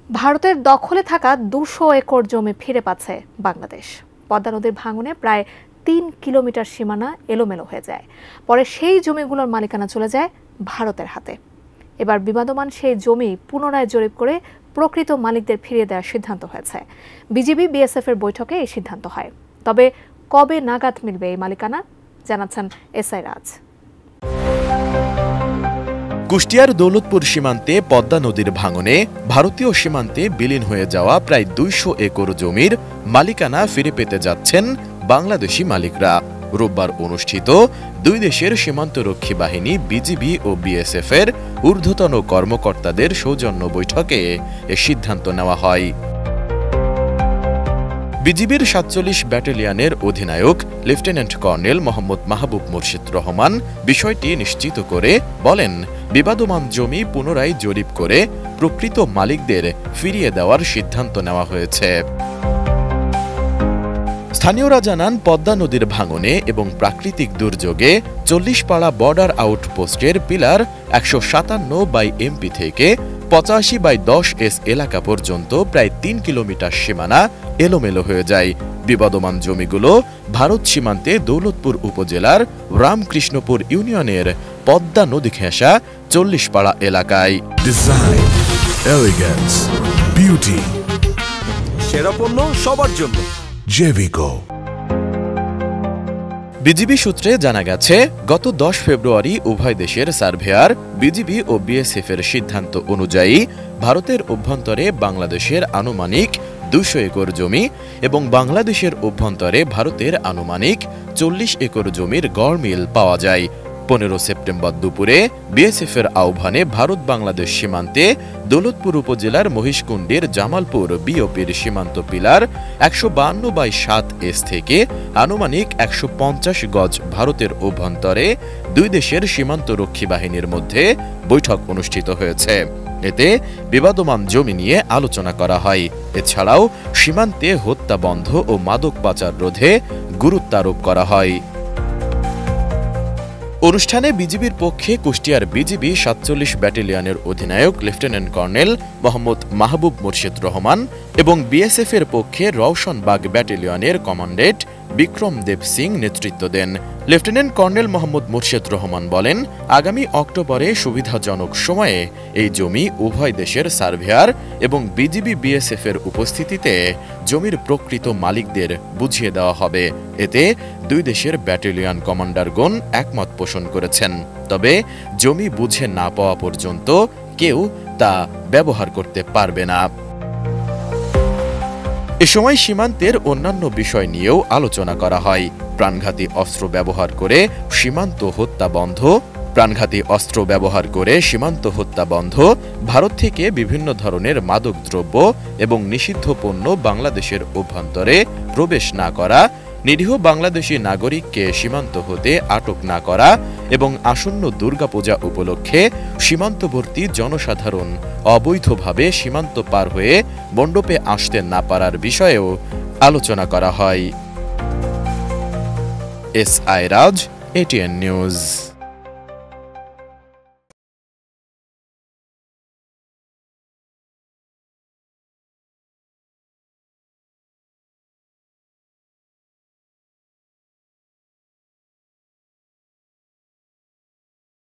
ভারতের দখলে থাকা ২০০ একর জমি ফিরে পাচ্ছে বাংলাদেশ। পদ্মা নদীর ভাঙনে প্রায় ৩ কিলোমিটার সীমানা এলোমেলো হয়ে যায়। পরে সেই জমিগুলোর মালিকানা চলে যায় ভারতের হাতে। এবার বিবাদমান সেই জমি পুনরায় জরিপ করে প্রকৃত মালিকদের ফিরিয়ে দেওয়ার সিদ্ধান্ত হয়েছে। বিজিবি বিএসএফ এর বৈঠকে এই সিদ্ধান্ত হয়। তবে কবে নাগাদ মিলবে এই মালিকানা জানাচ্ছেন এসআই রাজ। কুষ্টিয়ার দৌলতপুর সীমান্তে পদ্মা নদীর ভাঙনে ভারতীয় সীমান্তে বিলীন হয়ে যাওয়া প্রায় ২০০ একর জমির মালিকানা ফিরে পেতে যাচ্ছেন বাংলাদেশি মালিকরা। রোববার অনুষ্ঠিত দুই দেশের সীমান্তরক্ষী বাহিনী বিজিবি ও বিএসএফ এর ঊর্ধ্বতন কর্মকর্তাদের সৌজন্য বৈঠকে এ সিদ্ধান্ত নেওয়া হয়। বিজিবির ৪৭ ব্যাটালিয়নের অধিনায়ক লেফটেন্যান্ট কর্নেল মোহাম্মদ মাহবুব মুর্শিদ রহমান বিষয়টি নিশ্চিত করে বলেন, বিবাদমান জমি পুনরায় জরিপ করে প্রকৃত মালিকদের ফিরিয়ে দেওয়ার সিদ্ধান্ত নেওয়া হয়েছে। স্থানীয়রা জানান, পদ্মা নদীর ভাঙনে এবং প্রাকৃতিক দুর্যোগে ৪০ পাড়া বর্ডার আউটপোস্টের পিলার ১৫৭/এমপি থেকে ৮৫/১০ এলাকা পর্যন্ত প্রায় ৩ কিলোমিটার সীমানা এলোমেলো হয়ে যায়। বিবাদমান জমিগুলো ভারত সীমান্তে দৌলতপুর উপজেলার রামকৃষ্ণপুর ইউনিয়নের পদ্মা নদী ঘেঁষা ৪০ পাড়া এলাকায়। ডিজাইন, এলিগেন্স, বিউটি, সেরা পণ্য সবার জন্য জেভিকো। বিজিবি সূত্রে জানা গেছে, গত ১০ ফেব্রুয়ারি উভয় দেশের সার্ভেয়ার বিজিবি ও বিএসএফ এর সিদ্ধান্ত অনুযায়ী ভারতের অভ্যন্তরে বাংলাদেশের আনুমানিক ২০০ একর জমি এবং বাংলাদেশের অভ্যন্তরে ভারতের আনুমানিক ৪০ একর জমির গড় মিল পাওয়া যায়। ১৫ সেপ্টেম্বর দুপুরে বিএসএফ এর আহ্বানে ভারত বাংলাদেশ সীমান্তে দৌলতপুর উপজেলার মহিষকুণ্ডের জামালপুর বিওপির সীমান্ত পিলার ১৫২/৭ থেকে আনুমানিক ১৫০ গজ ভারতের অভ্যন্তরে দুই দেশের সীমান্তরক্ষী বাহিনীর মধ্যে বৈঠক অনুষ্ঠিত হয়েছে। এতে বিবাদমান জমি নিয়ে আলোচনা করা হয়। এছাড়াও সীমান্তে হত্যা বন্ধ ও মাদক পাচার রোধে গুরুত্ব আরোপ করা হয়। অনুষ্ঠানে বিজিবির পক্ষে কুষ্টিয়ার বিজিবি ৪৭ ব্যাটালিয়নের অধিনায়ক লেফটেন্যান্ট কর্নেল মোহাম্মদ মাহবুব মুর্শিদ রহমান এবং বিএসএফ এর পক্ষে রওশনবাগ ব্যাটালিয়নের কমান্ডেন্ট বিক্রম দেব সিং নেতৃত্ব দেন। লেফটেন্যান্ট কর্নেল মোহাম্মদ মুর্শিদ রহমান বলেন, আগামী অক্টোবরে সুবিধাজনক সময়ে এই জমি উভয় দেশের সার্ভেয়ার এবং বিজিবি বিএসএফ এর উপস্থিতিতে জমির প্রকৃত মালিকদের বুঝিয়ে দেওয়া হবে। এতে দুই দেশের ব্যাটালিয়ন কমান্ডারগণ একমত পোষণ করেছেন। তবে জমি বুঝে না পাওয়া পর্যন্ত কেউ তা ব্যবহার করতে পারবে না। এ সময় সীমান্তের অন্যান্য বিষয় নিয়েও আলোচনা করা হয়। প্রাণঘাতী অস্ত্র ব্যবহার করে সীমান্ত হত্যা বন্ধ, ভারত থেকে বিভিন্ন ধরনের মাদকদ্রব্য এবং নিষিদ্ধ পণ্য বাংলাদেশের অভ্যন্তরে প্রবেশ না করা, নিরীহ বাংলাদেশি নাগরিককে সীমান্ত হতে আটক না করা এবং আসন্ন দুর্গাপূজা উপলক্ষে সীমান্তবর্তী জনসাধারণ অবৈধভাবে সীমান্ত পার হয়ে মণ্ডপে আসতে না পারার বিষয়েও আলোচনা করা হয়। এসআই রাজ, এটিএন নিউজ।